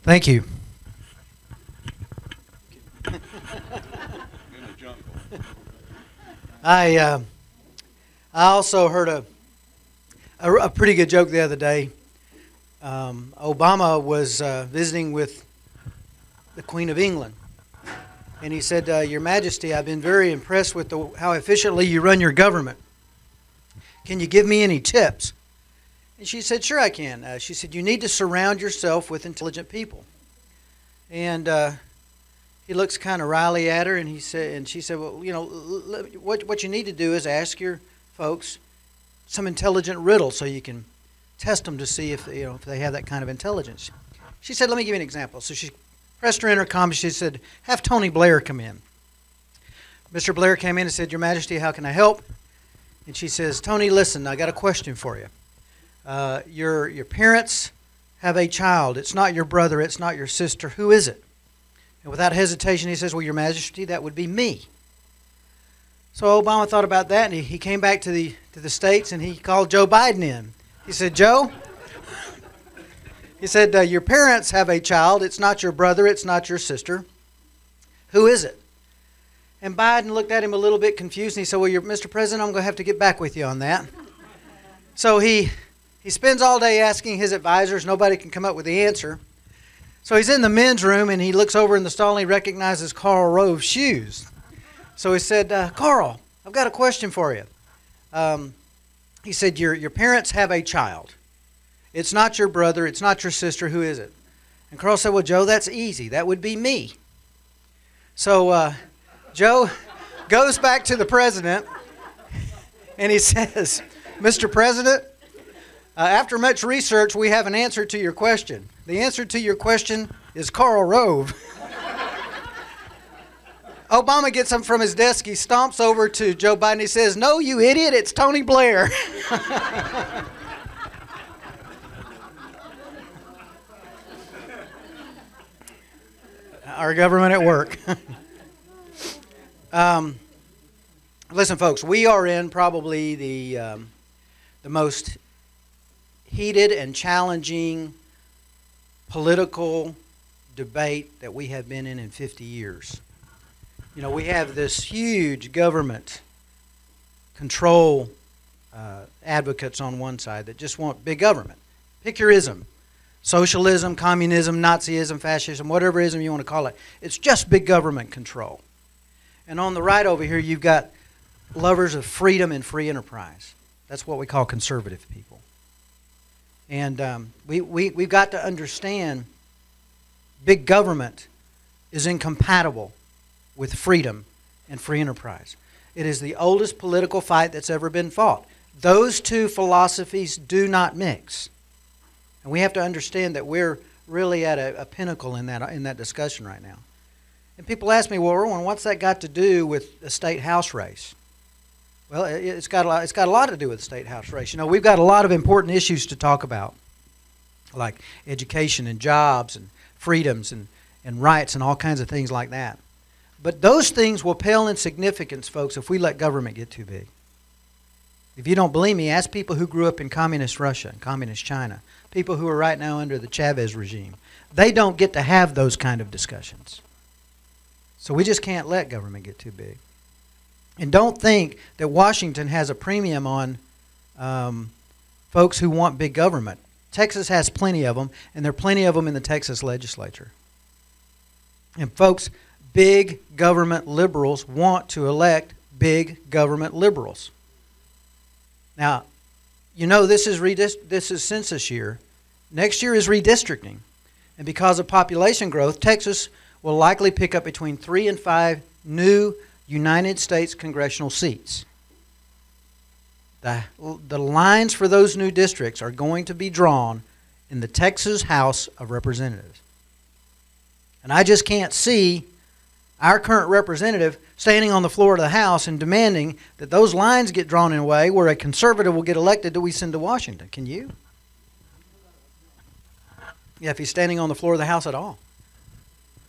Thank you. I also heard a pretty good joke the other day. Obama was visiting with the Queen of England, and he said, Your Majesty, I've been very impressed with how efficiently you run your government. Can you give me any tips? And she said, sure I can. She said, you need to surround yourself with intelligent people. And he looks kind of wryly at her, and she said, well, you know, what you need to do is ask your folks some intelligent riddles so you can test them to see if they have that kind of intelligence. She said, let me give you an example. So she pressed her intercom, and she said, have Tony Blair come in. Mr. Blair came in and said, Your Majesty, how can I help? And she says, Tony, listen, I got a question for you. Your parents have a child. It's not your brother. It's not your sister. Who is it? And without hesitation, he says, well, Your Majesty, that would be me. So Obama thought about that, and he came back to the States, and he called Joe Biden in. He said, Joe, he said, your parents have a child. It's not your brother. It's not your sister. Who is it? And Biden looked at him a little bit confused, and he said, well, Mr. President, I'm going to have to get back with you on that. So he spends all day asking his advisors. Nobody can come up with the answer. So he's in the men's room, and he looks over in the stall, and he recognizes Karl Rove's shoes. So he said, Karl, I've got a question for you. He said, your parents have a child. It's not your brother. It's not your sister. Who is it? And Karl said, well, Joe, that's easy. That would be me. So Joe goes back to the president, and he says, Mr. President, after much research, we have an answer to your question. The answer to your question is Karl Rove. Obama gets up from his desk. He stomps over to Joe Biden. He says, no, you idiot, it's Tony Blair. Our government at work. Listen, folks, we are in probably the most heated and challenging political debate that we have been in 50 years. You know, we have this huge government control advocates on one side that just want big government. Pick your ism. Socialism, communism, Nazism, fascism, whatever ism you want to call it. It's just big government control. And on the right over here, you've got lovers of freedom and free enterprise. That's what we call conservative people. And we've got to understand big government is incompatible with freedom and free enterprise. It is the oldest political fight that's ever been fought. Those two philosophies do not mix. And we have to understand that we're really at a pinnacle in that discussion right now. And people ask me, well, Erwin, what's that got to do with a state house race? Well, it's got a lot to do with the state house race. You know, we've got a lot of important issues to talk about, like education and jobs and freedoms and rights and all kinds of things like that. But those things will pale in significance, folks, if we let government get too big. If you don't believe me, ask people who grew up in communist Russia and communist China, people who are right now under the Chavez regime. They don't get to have those kind of discussions. So we just can't let government get too big. And don't think that Washington has a premium on folks who want big government. Texas has plenty of them, and there are plenty of them in the Texas legislature. And folks, big government liberals want to elect big government liberals. Now, you know this is census year. Next year is redistricting. And because of population growth, Texas will likely pick up between 3 and 5 new United States congressional seats. The lines for those new districts are going to be drawn in the Texas House of Representatives. And I just can't see our current representative standing on the floor of the House and demanding that those lines get drawn in a way where a conservative will get elected that we send to Washington. Can you? Yeah, if he's standing on the floor of the House at all.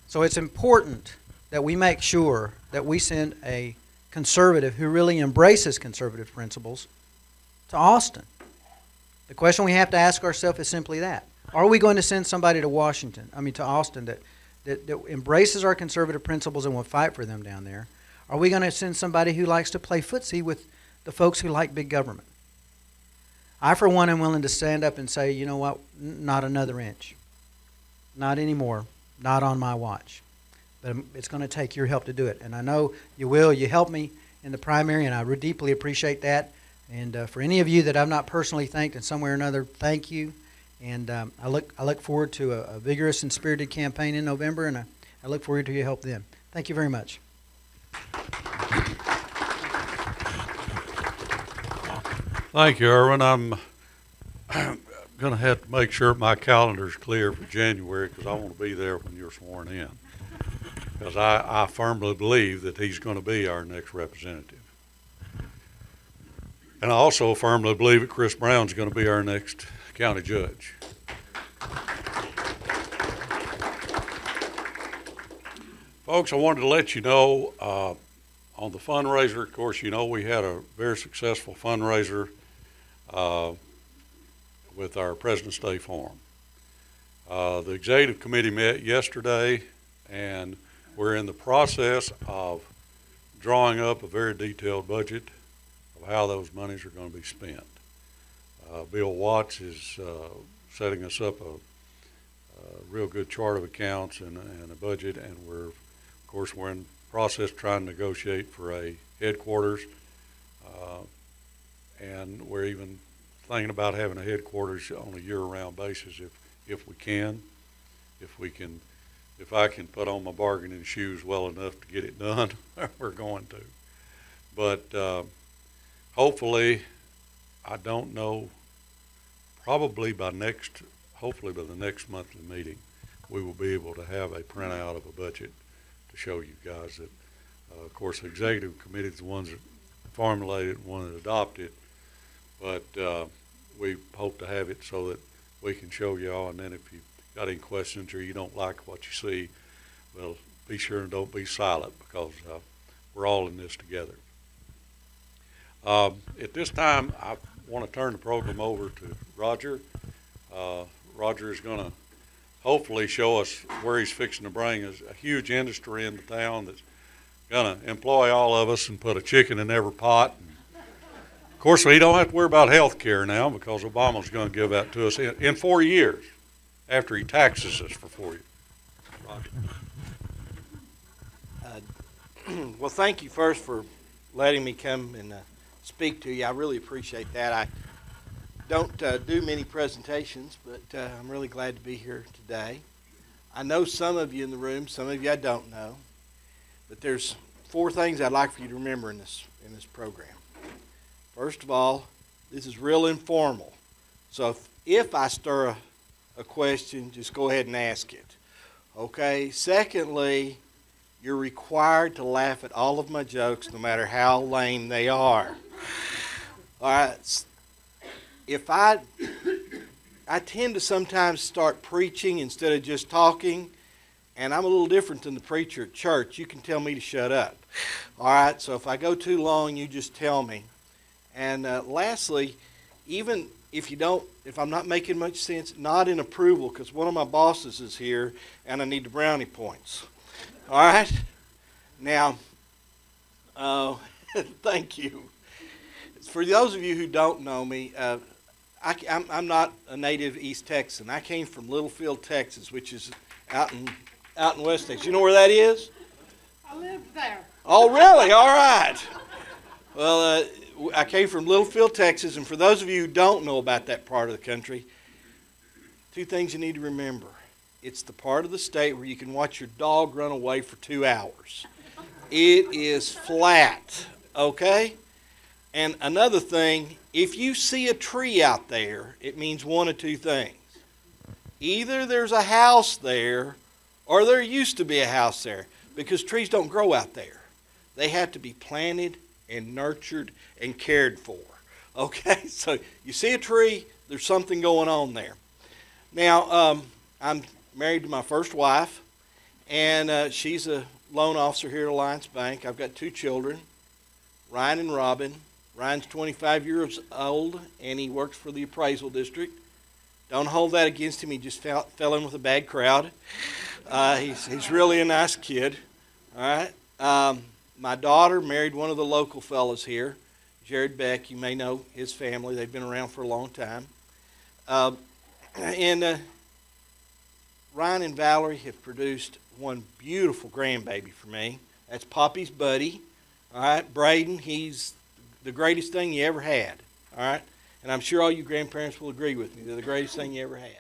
So it's important that we make sure that we send a conservative who really embraces conservative principles to Austin. The question we have to ask ourselves is simply that. Are we going to send somebody to to Austin that embraces our conservative principles and will fight for them down there? Are we going to send somebody who likes to play footsie with the folks who like big government? I, for one, am willing to stand up and say, you know what, not another inch. Not anymore. Not on my watch. But it's going to take your help to do it. And I know you will. You helped me in the primary, and I deeply appreciate that. And for any of you that I've not personally thanked in some way or another, thank you. And I look forward to a vigorous and spirited campaign in November, and I look forward to your help then. Thank you very much. Thank you, Erwin. I'm going to have to make sure my calendar's clear for January because I want to be there when you're sworn in. Because I firmly believe that he's going to be our next representative. And I also firmly believe that Chris Brown's going to be our next county judge. Folks, I wanted to let you know on the fundraiser, of course, you know we had a very successful fundraiser with our President's Day Forum. The executive committee met yesterday, and we're in the process of drawing up a very detailed budget of how those monies are going to be spent. Bill Watts is setting us up a real good chart of accounts and a budget, and we're in the process trying to negotiate for a headquarters, and we're even thinking about having a headquarters on a year-round basis if we can. If I can put on my bargaining shoes well enough to get it done, we're going to. But hopefully, I don't know, probably hopefully by the next monthly meeting, we will be able to have a printout of a budget to show you guys that, of course, the executive committee is the ones that formulated, one that adopted, but we hope to have it so that we can show y'all, and then if you've got any questions or you don't like what you see, well, be sure and don't be silent because we're all in this together. At this time, I want to turn the program over to Roger. Roger is going to hopefully show us where he's fixing to bring us a huge industry into town that's going to employ all of us and put a chicken in every pot. Of course, we don't have to worry about health care now because Obama's going to give that to us in 4 years after he taxes us for 4 years. Roger. Well, thank you first for letting me come and speak to you. I really appreciate that. I don't do many presentations, but I'm really glad to be here today. I know some of you in the room, some of you I don't know, but there's 4 things I'd like for you to remember in this program. First of all, this is real informal. So if I stir a question, just go ahead and ask it. Okay? Secondly, you're required to laugh at all of my jokes no matter how lame they are. All right? If I tend to sometimes start preaching instead of just talking, and I'm a little different than the preacher at church. You can tell me to shut up. All right? So if I go too long, you just tell me. And lastly, even if I'm not making much sense, nod in approval, because one of my bosses is here, and I need the brownie points. All right? Now, thank you. For those of you who don't know me, I'm not a native East Texan. I came from Littlefield, Texas, which is out in West Texas. You know where that is? I lived there. Oh, really? All right. Well, I came from Littlefield, Texas, and for those of you who don't know about that part of the country, 2 things you need to remember. It's the part of the state where you can watch your dog run away for 2 hours. It is flat, okay? And another thing, if you see a tree out there, it means one of 2 things. Either there's a house there, or there used to be a house there, because trees don't grow out there. They have to be planted and nurtured and cared for. Okay, so you see a tree, there's something going on there. Now, I'm married to my first wife, and she's a loan officer here at Alliance Bank. I've got 2 children, Ryan and Robin. Ryan's 25 years old, and he works for the appraisal district. Don't hold that against him. He just fell in with a bad crowd. He's really a nice kid. All right. My daughter married one of the local fellows here, Jared Beck. You may know his family. They've been around for a long time. And Ryan and Valerie have produced one beautiful grandbaby for me. That's Poppy's buddy. All right. Braden, he's the greatest thing you ever had. All right. And I'm sure all you grandparents will agree with me. They're the greatest thing you ever had.